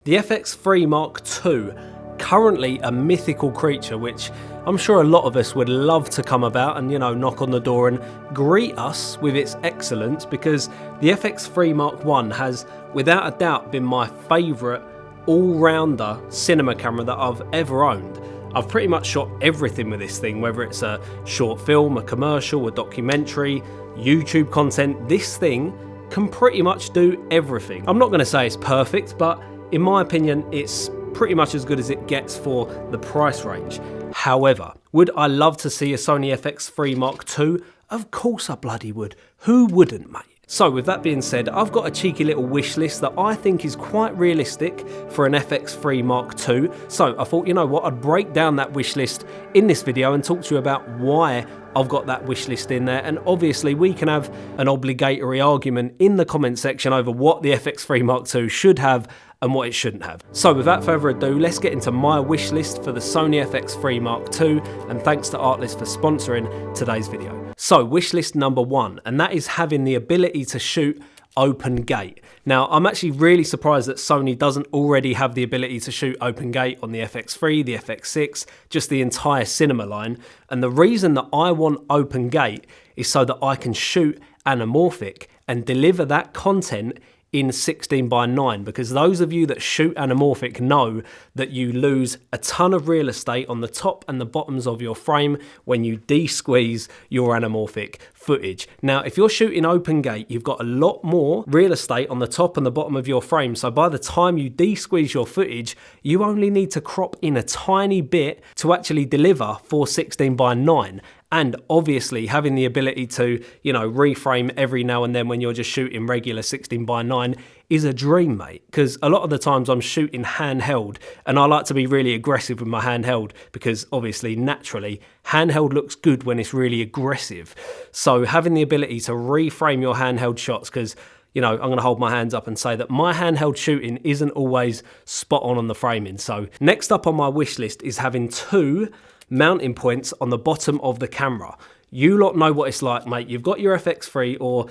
The Fx3 Mark II, currently a mythical creature which I'm sure a lot of us would love to come about and, knock on the door and greet us with its excellence, because the Fx3 Mark I has without a doubt been my favourite all-rounder cinema camera that I've ever owned. I've pretty much shot everything with this thing, whether it's a short film, a commercial, a documentary, YouTube content. This thing can pretty much do everything. I'm not going to say it's perfect, but in my opinion, it's pretty much as good as it gets for the price range. However, would I love to see a Sony Fx3 Mark II? Of course I bloody would. Who wouldn't, mate? So with that being said, I've got a cheeky little wish list that I think is quite realistic for an Fx3 Mark II. So I thought, you know what, I'd break down that wish list in this video and talk to you about why I've got that wish list in there. And obviously we can have an obligatory argument in the comment section over what the Fx3 Mark II should have and what it shouldn't have. So without further ado, let's get into my wish list for the Sony Fx3 Mark II, and thanks to Artlist for sponsoring today's video. So wish list number one, and that is having the ability to shoot open gate. Now, I'm actually really surprised that Sony doesn't already have the ability to shoot open gate on the Fx3, the Fx6, just the entire cinema line. And the reason that I want open gate is so that I can shoot anamorphic and deliver that content in 16:9, because those of you that shoot anamorphic know that you lose a ton of real estate on the top and the bottoms of your frame when you de-squeeze your anamorphic footage. Now, if you're shooting open gate, you've got a lot more real estate on the top and the bottom of your frame, so by the time you de-squeeze your footage, you only need to crop in a tiny bit to actually deliver for 16:9. And obviously having the ability to, reframe every now and then when you're just shooting regular 16:9 is a dream, mate. Because a lot of the times I'm shooting handheld, and I like to be really aggressive with my handheld because obviously, naturally, handheld looks good when it's really aggressive. So having the ability to reframe your handheld shots, because I'm going to hold my hands up and say that my handheld shooting isn't always spot on the framing. So next up on my wish list is having two mounting points on the bottom of the camera. You lot know what it's like, mate. You've got your Fx3 or,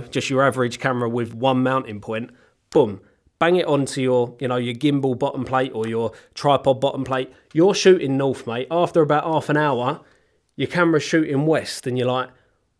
just your average camera with one mounting point. Boom. Bang it onto your, your gimbal bottom plate or your tripod bottom plate. You're shooting north, mate. After about half an hour, your camera's shooting west and you're like,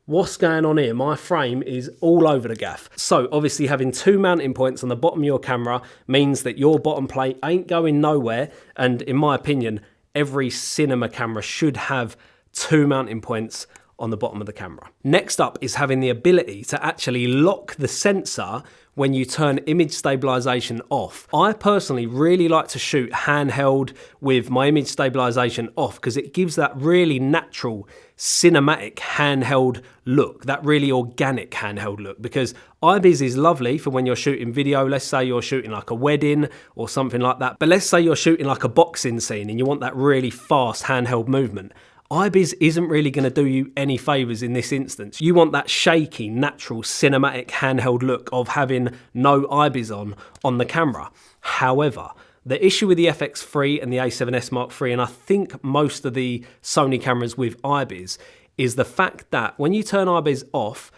what's going on here? My frame is all over the gaff. So obviously having two mounting points on the bottom of your camera means that your bottom plate ain't going nowhere. And in my opinion, every cinema camera should have two mounting points on the bottom of the camera. Next up is having the ability to actually lock the sensor when you turn image stabilization off. I personally really like to shoot handheld with my image stabilization off because it gives that really natural cinematic handheld look, that really organic handheld look, because IBIS is lovely for when you're shooting video. Let's say you're shooting like a wedding or something like that, but let's say you're shooting like a boxing scene and you want that really fast handheld movement. IBIS isn't really going to do you any favours in this instance. You want that shaky, natural, cinematic handheld look of having no IBIS on the camera. However, the issue with the Fx3 and the A7S Mark III, and I think most of the Sony cameras with IBIS, is the fact that when you turn IBIS off,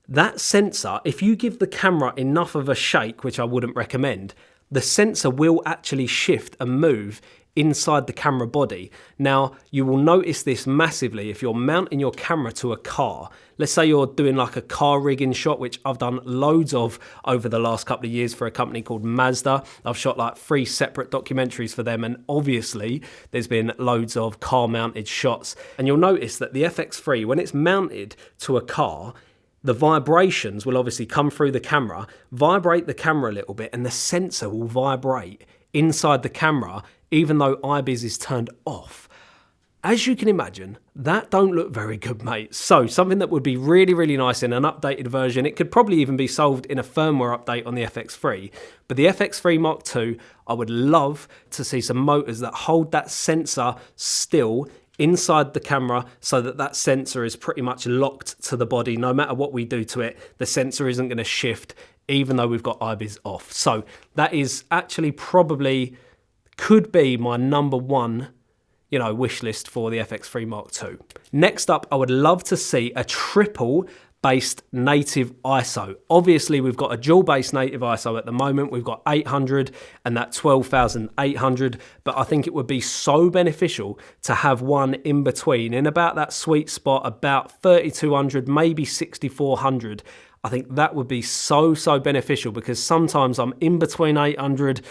that sensor, if you give the camera enough of a shake, which I wouldn't recommend, the sensor will actually shift and move inside the camera body. Now, you will notice this massively if you're mounting your camera to a car. Let's say you're doing like a car rigging shot, which I've done loads of over the last couple of years for a company called Mazda. I've shot like 3 separate documentaries for them, and obviously there's been loads of car mounted shots. And you'll notice that the Fx3, when it's mounted to a car, the vibrations will obviously come through the camera, vibrate the camera a little bit, and the sensor will vibrate inside the camera even though IBIS is turned off. As you can imagine, that don't look very good, mate. So something that would be really, really nice in an updated version, it could probably even be solved in a firmware update on the Fx3, but the Fx3 Mark II, I would love to see some motors that hold that sensor still inside the camera so that that sensor is pretty much locked to the body. No matter what we do to it, the sensor isn't going to shift even though we've got IBIS off. So that is actually probably could be my number one, wish list for the Fx3 Mark II. Next up, I would love to see a triple based native ISO. Obviously, we've got a dual base native ISO at the moment. We've got 800 and that 12,800, but I think it would be so beneficial to have one in between, in about that sweet spot, about 3,200, maybe 6,400. I think that would be so beneficial, because sometimes I'm in between 800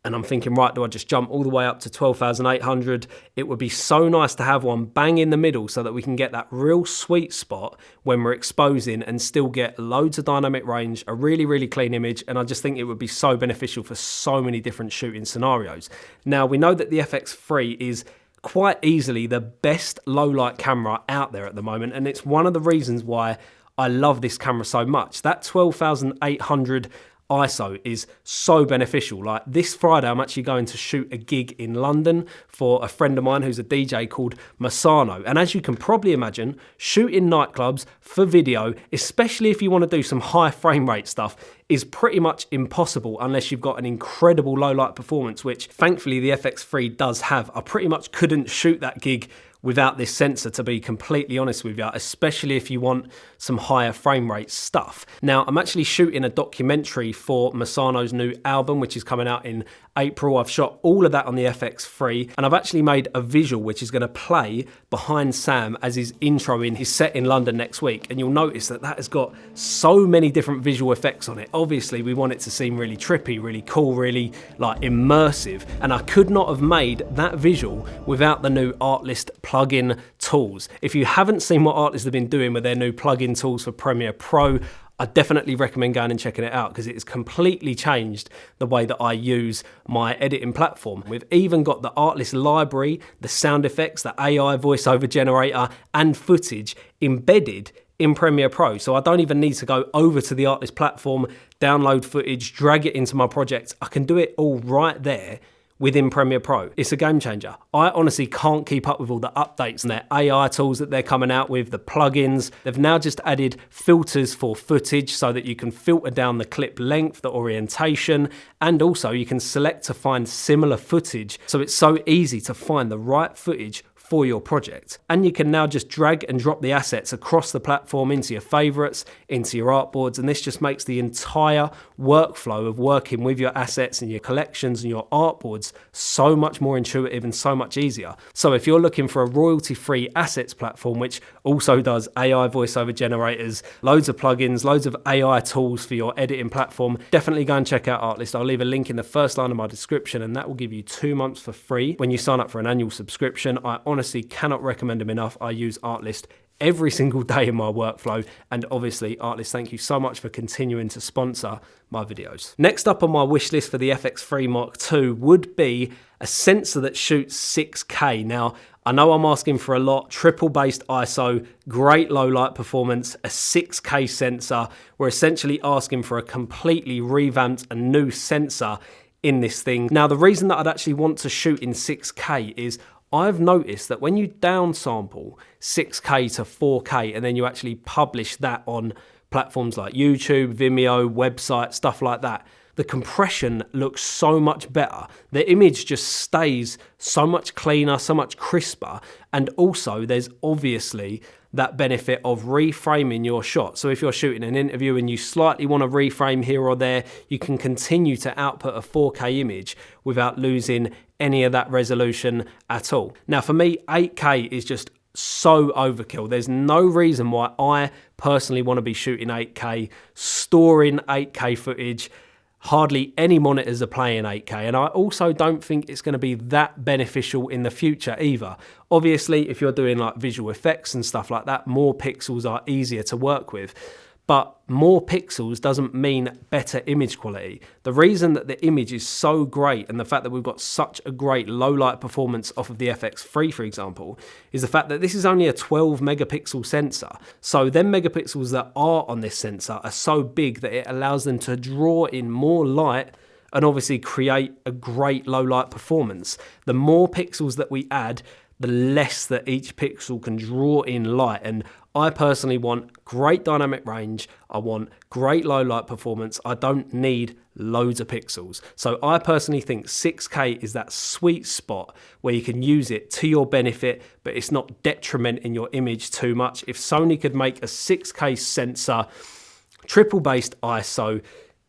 and I'm thinking, right, do I just jump all the way up to 12,800? It would be so nice to have one bang in the middle so that we can get that real sweet spot when we're exposing and still get loads of dynamic range, a really clean image. And I just think it would be so beneficial for so many different shooting scenarios. Now, we know that the FX3 is quite easily the best low light camera out there at the moment. And it's one of the reasons why I love this camera so much. That 12,800 ISO is so beneficial. Like this Friday, I'm actually going to shoot a gig in London for a friend of mine who's a DJ called Masano. And as you can probably imagine, shooting nightclubs for video, especially if you want to do some high frame rate stuff, is pretty much impossible unless you've got an incredible low light performance, which thankfully the FX3 does have. I pretty much couldn't shoot that gig without this sensor, to be completely honest with you, especially if you want some higher frame rate stuff. Now, I'm actually shooting a documentary for Masano's new album, which is coming out in April. I've shot all of that on the FX3, and I've actually made a visual which is going to play behind Sam as his intro in his set in London next week. And you'll notice that that has got so many different visual effects on it. Obviously, we want it to seem really trippy, really cool, really like immersive. And I could not have made that visual without the new Artlist plugin tools. If you haven't seen what Artlist have been doing with their new plugin tools for Premiere Pro, I definitely recommend going and checking it out, because it has completely changed the way that I use my editing platform. We've even got the Artlist library, the sound effects, the AI voiceover generator, and footage embedded in Premiere Pro. So I don't even need to go over to the Artlist platform, download footage, drag it into my project. I can do it all right there within Premiere Pro. It's a game changer. I honestly can't keep up with all the updates and their AI tools that they're coming out with, the plugins. They've now just added filters for footage so that you can filter down the clip length, the orientation, and also you can select to find similar footage. So it's so easy to find the right footage for your project. And you can now just drag and drop the assets across the platform into your favorites, into your artboards, and this just makes the entire workflow of working with your assets and your collections and your artboards so much more intuitive and so much easier. So if you're looking for a royalty-free assets platform, which also does AI voiceover generators, loads of plugins, loads of AI tools for your editing platform, definitely go and check out Artlist. I'll leave a link in the first line of my description, and that will give you 2 months for free when you sign up for an annual subscription. I honestly cannot recommend them enough. I use Artlist every single day in my workflow, and obviously Artlist, thank you so much for continuing to sponsor my videos. Next up on my wish list for the Fx3 Mark II would be a sensor that shoots 6K. Now, I know I'm asking for a lot. Triple based ISO, great low light performance, a 6K sensor. We're essentially asking for a completely revamped and new sensor in this thing. Now, the reason that I'd actually want to shoot in 6K is I've noticed that when you downsample 6K to 4K and then you actually publish that on platforms like YouTube, Vimeo, websites, stuff like that, the compression looks so much better. The image just stays so much cleaner, so much crisper. And also there's obviously that benefit of reframing your shot. So if you're shooting an interview and you slightly want to reframe here or there, you can continue to output a 4K image without losing any of that resolution at all. Now for me, 8K is just so overkill. There's no reason why I personally want to be shooting 8K, storing 8K footage. Hardly any monitors are playing 8K, and I also don't think it's going to be that beneficial in the future either. Obviously, if you're doing like visual effects and stuff like that, more pixels are easier to work with. But more pixels doesn't mean better image quality. The reason that the image is so great, and the fact that we've got such a great low light performance off of the FX3, for example, is the fact that this is only a 12 megapixel sensor. So them megapixels that are on this sensor are so big that it allows them to draw in more light and obviously create a great low light performance. The more pixels that we add, the less that each pixel can draw in light, and I personally want great dynamic range. I want great low light performance. I don't need loads of pixels. So I personally think 6K is that sweet spot where you can use it to your benefit, but it's not detrimenting your image too much. If Sony could make a 6K sensor, triple based ISO,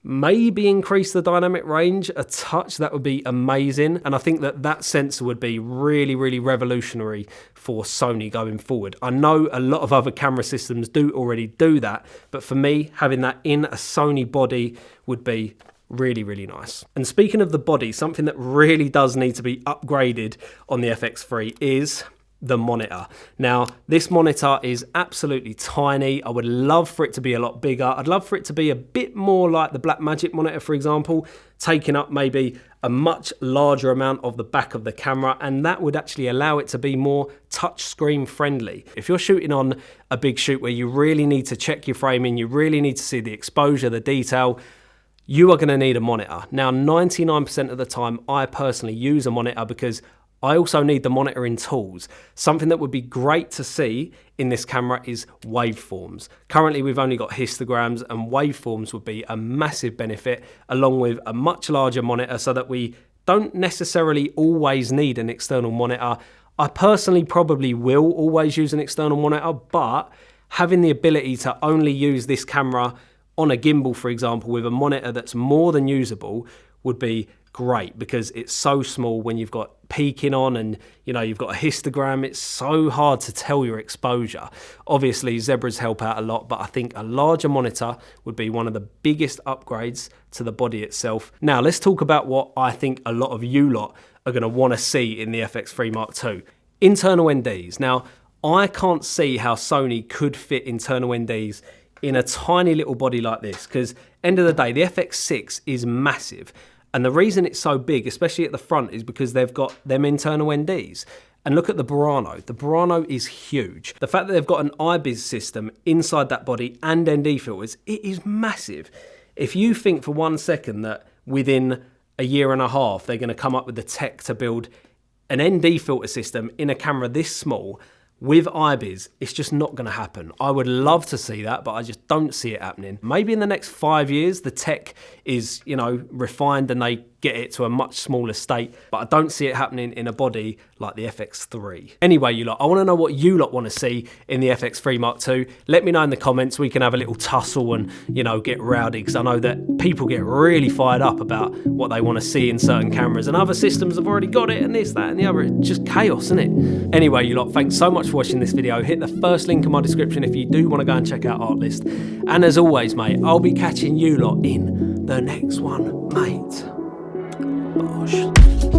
maybe increase the dynamic range a touch, that would be amazing. And I think that that sensor would be really, really revolutionary for Sony going forward. I know a lot of other camera systems do already do that, but for me, having that in a Sony body would be really, really nice. And speaking of the body, something that really does need to be upgraded on the FX3 is the monitor. Now, this monitor is absolutely tiny. I would love for it to be a lot bigger. I'd love for it to be a bit more like the Blackmagic monitor, for example, taking up maybe a much larger amount of the back of the camera, and that would actually allow it to be more touchscreen friendly. If you're shooting on a big shoot where you really need to check your framing, you really need to see the exposure, the detail, you are going to need a monitor. Now, 99% of the time, I personally use a monitor because I also need the monitoring tools. Something that would be great to see in this camera is waveforms. Currently, we've only got histograms, and waveforms would be a massive benefit, along with a much larger monitor, so that we don't necessarily always need an external monitor. I personally probably will always use an external monitor, but having the ability to only use this camera on a gimbal, for example, with a monitor that's more than usable would be great, because it's so small when you've got peaking on and you've got a histogram. It's so hard to tell your exposure. Obviously zebras help out a lot, but I think a larger monitor would be one of the biggest upgrades to the body itself. Now let's talk about what I think a lot of you lot are going to want to see in the FX3 Mark II. Internal NDs. Now I can't see how Sony could fit internal NDs in a tiny little body like this, because end of the day, the FX6 is massive. And the reason it's so big, especially at the front, is because they've got them internal NDs. And look at the Burano. The Burano is huge. The fact that they've got an IBIS system inside that body and ND filters, it is massive. If you think for 1 second that within a year and a half, they're going to come up with the tech to build an ND filter system in a camera this small with IBIS, it's just not going to happen. I would love to see that, but I just don't see it happening. Maybe in the next 5 years, the tech is, refined and they get it to a much smaller state, but I don't see it happening in a body like the FX3. Anyway, you lot, I want to know what you lot want to see in the FX3 Mark II. Let me know in the comments. We can have a little tussle and, get rowdy, because I know that people get really fired up about what they want to see in certain cameras, and other systems have already got it, and this, that, and the other. It's just chaos, isn't it? Anyway, you lot, thanks so much for watching this video. Hit the first link in my description if you do want to go and check out Artlist. And as always, mate, I'll be catching you lot in the next one, mate. Bosh.